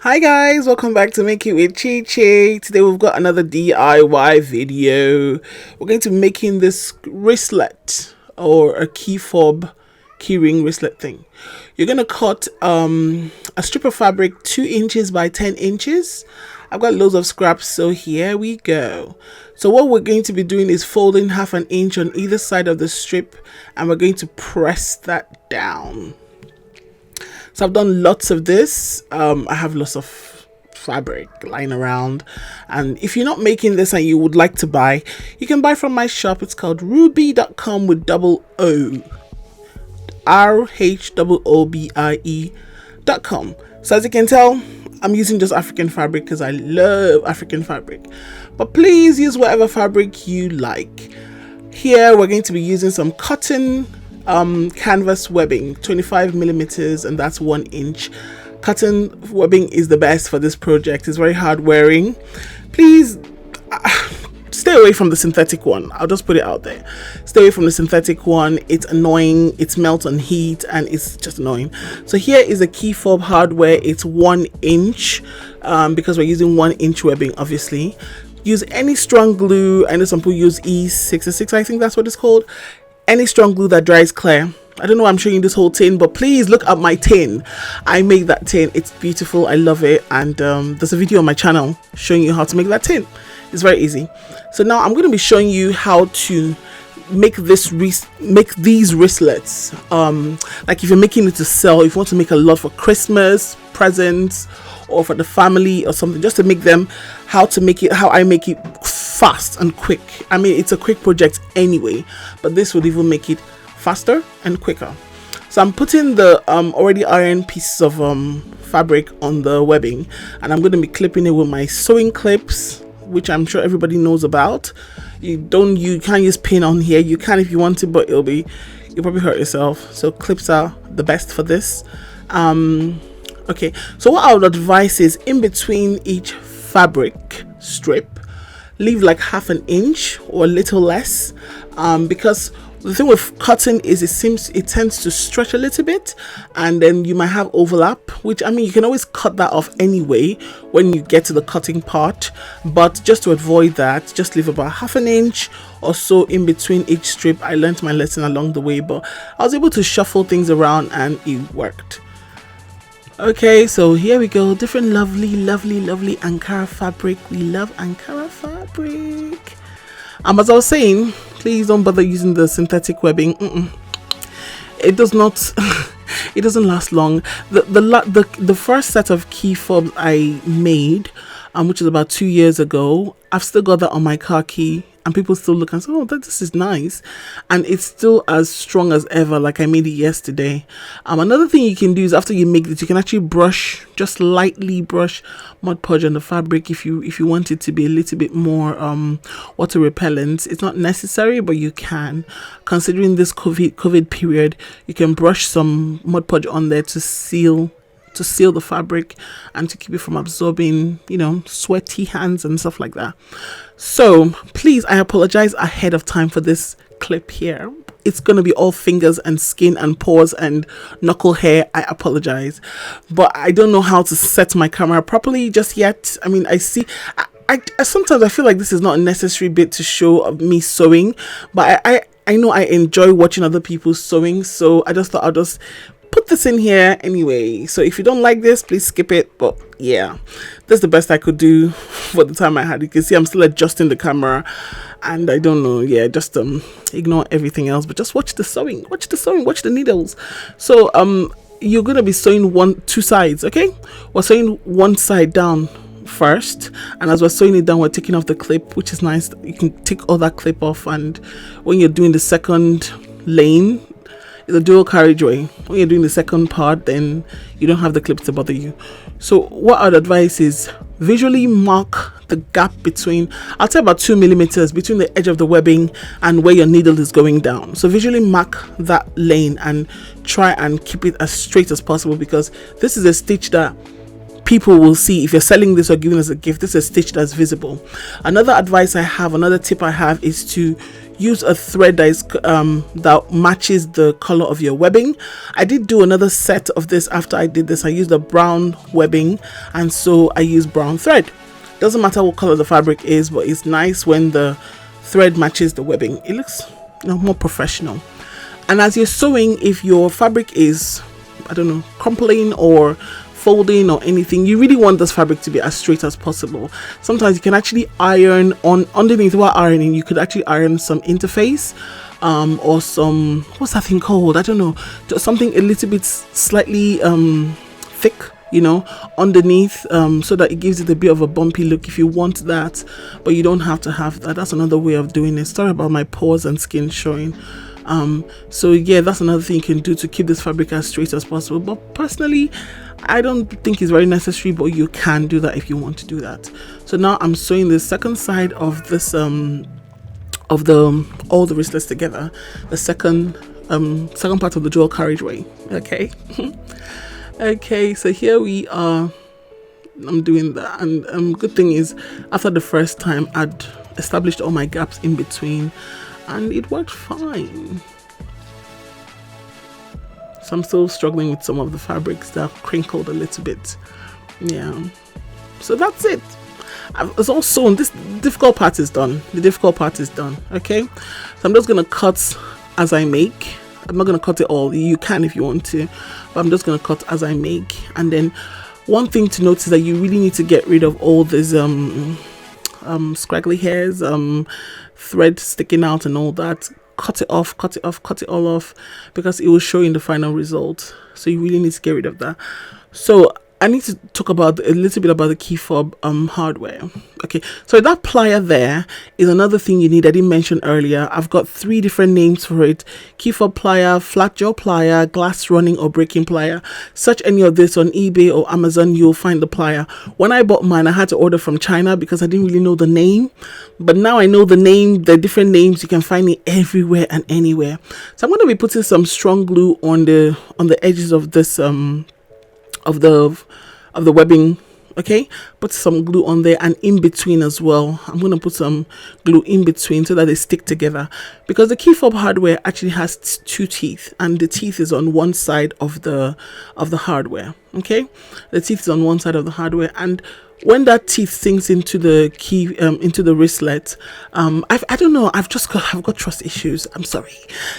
Hi guys, welcome back to Make It with Chi Chi. Today we've got another DIY video. We're going to be making this wristlet or a key fob keyring wristlet thing. You're going to cut a strip of fabric 2 inches by 10 inches. I've got loads of scraps, so here we go. So what we're going to be doing is folding 1/2 inch on either side of the strip, and we're going to press that down. So I've done lots of this. I have lots of fabric lying around, and if you're not making this and you would like to buy, you can buy from my shop. It's called ruby.com with double O, RHOOBIE.com. So as you can tell, I'm using just African fabric because I love African fabric, but please use whatever fabric you like. Here we're going to be using some cotton canvas webbing, 25 millimeters, and that's 1 inch. Cotton webbing is the best for this project. It's very hard wearing. Please stay away from the synthetic one. I'll just put it out there. Stay away from the synthetic one. It's annoying. It melts on heat and it's just annoying. So here is the key fob hardware. It's 1 inch because we're using 1 inch webbing, obviously. Use any strong glue. I know some people use E66, I think that's what it's called. Any strong glue that dries clear. I don't know why I'm showing you this whole tin, but please look at my tin. I made that tin. It's beautiful. I love it. And there's a video on my channel showing you how to make that tin. It's very easy. So now I'm going to be showing you how to make these wristlets. Like if you're making it to sell, if you want to make a lot for Christmas presents or for the family or something, just to make them, how I make it fast and quick. I mean, it's a quick project anyway, but this would even make it faster and quicker. So I'm putting the already ironed pieces of fabric on the webbing, and I'm going to be clipping it with my sewing clips, which I'm sure everybody knows about. You can't use pin on here. You can if you want to, but you'll probably hurt yourself. So clips are the best for this. Okay, so what I would advise is in between each fabric strip, leave like 1/2 inch or a little less, because the thing with cotton is it tends to stretch a little bit, and then you might have overlap, which, I mean, you can always cut that off anyway when you get to the cutting part, but just to avoid that, just leave about 1/2 inch or so in between each strip. I learned my lesson along the way, but I was able to shuffle things around and it worked. Okay, so here we go. Different lovely Ankara fabric. We love Ankara fabric. As I was saying, please don't bother using the synthetic webbing. It does not it doesn't last long. The first set of key fobs I made, which is about 2 years ago, I've still got that on my car key, and people still look and say, oh, this is nice, and it's still as strong as ever, like I made it yesterday. Another thing you can do is, after you make this, you can actually just lightly brush Mod Podge on the fabric if you want it to be a little bit more water repellent. It's not necessary, but you can. Considering this COVID period, you can brush some Mod Podge on there to seal the fabric and to keep it from absorbing, sweaty hands and stuff like that. So please, I apologize ahead of time for this clip here. It's going to be all fingers and skin and paws and knuckle hair. I apologize, but I don't know how to set my camera properly just yet. I mean, I sometimes I feel like this is not a necessary bit to show of me sewing, but I know I enjoy watching other people sewing, so I just thought I'll just put this in here anyway. So if you don't like this, please skip it. But yeah, that's the best I could do for the time I had. You can see I'm still adjusting the camera, and I don't know, yeah, just ignore everything else, but just watch the sewing, watch the needles. So you're gonna be sewing two sides. Okay, we're sewing one side down first, and as we're sewing it down, we're taking off the clip, which is nice. You can take all that clip off, and when you're doing the second lane, the dual carriageway, when you're doing the second part, then you don't have the clips to bother you. So what I'd advise is visually mark the gap between, I'll say about 2 millimeters between the edge of the webbing and where your needle is going down. So visually mark that lane and try and keep it as straight as possible, because this is a stitch that people will see. If you're selling this or giving us a gift, this is a stitch that's visible. Another tip I have is to use a thread that is that matches the color of your webbing. I did do another set of this after I did this. I used a brown webbing, and so I use brown thread. Doesn't matter what color the fabric is, but it's nice when the thread matches the webbing. It looks, you know, more professional. And as you're sewing, if your fabric is, I don't know, crumpling or folding or anything, you really want this fabric to be as straight as possible. Sometimes you can actually iron on underneath. While ironing, you could actually iron some interface or some, what's that thing called, I don't know, something a little bit slightly thick, you know, underneath, so that it gives it a bit of a bumpy look if you want that, but you don't have to have that. That's another way of doing it. Sorry about my pores and skin showing. So yeah, that's another thing you can do to keep this fabric as straight as possible, but personally I don't think it's very necessary, but you can do that if you want to do that. So now I'm sewing the second side of this of all the wristlets together, the second part of the dual carriageway. Okay. Okay, so here we are. I'm doing that, and good thing is after the first time I'd established all my gaps in between, and it worked fine. So I'm still struggling with some of the fabrics that have crinkled a little bit. Yeah, so that's it. It's all sewn. This difficult part is done. The difficult part is done. Okay, so I'm just gonna cut as I make. I'm not gonna cut it all. You can if you want to, but I'm just gonna cut as I make. And then one thing to note is that you really need to get rid of all these scraggly hairs, thread sticking out and all that. Cut it off, cut it all off, because it will show in the final result. So you really need to get rid of that. So I need to talk about a little bit about the key fob hardware. Okay, so that plier there is another thing you need. I didn't mention earlier. I've got 3 different names for it: key fob plier, flat jaw plier, glass running or breaking plier. Search any of this on eBay or Amazon, you'll find the plier. When I bought mine, I had to order from China because I didn't really know the name, but now I know the name, the different names. You can find it everywhere and anywhere. So I'm going to be putting some strong glue on the edges of this of the webbing. Okay, put some glue on there, and in between as well. I'm going to put some glue in between so that they stick together, because the key fob hardware actually has 2 teeth, and the teeth is on one side of the hardware. Okay, the teeth is on one side of the hardware, and when that teeth sinks into the key, into the wristlet, I don't know, I've got trust issues. I'm sorry.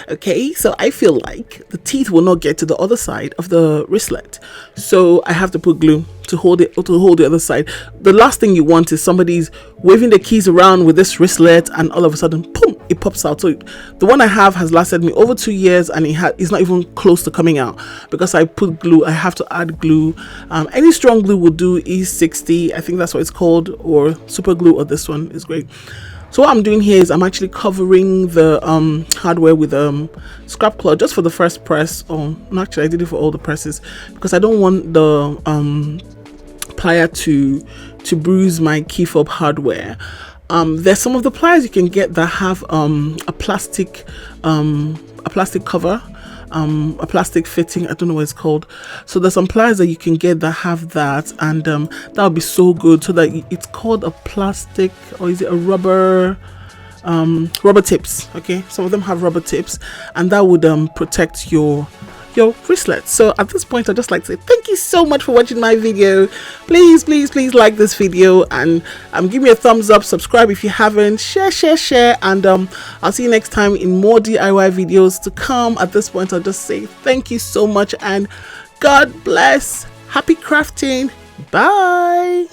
Okay, so I feel like the teeth will not get to the other side of the wristlet, so I have to put glue to hold the other side. The last thing you want is somebody's waving the keys around with this wristlet, and all of a sudden, boom, it pops out. So the one I have has lasted me over 2 years, and it's not even close to coming out because I put glue. I have to add glue. Any strong glue will do. E60, I think that's what it's called, or super glue, or this one is great. So what I'm doing here is I'm actually covering the hardware with scrap cloth just for the first press. Oh, actually I did it for all the presses because I don't want the plier to bruise my key fob hardware. There's some of the pliers you can get that have a plastic cover, a plastic fitting. I don't know what it's called. So there's some pliers that you can get that have that, and that would be so good. So that it's called a plastic, or is it a rubber tips? Okay, some of them have rubber tips, and that would protect your wristlet. So at this point, I'd just like to say thank you so much for watching my video. Please like this video, and give me a thumbs up, subscribe if you haven't, share, and I'll see you next time in more DIY videos to come. At this point, I'll just say thank you so much, and God bless. Happy crafting. Bye.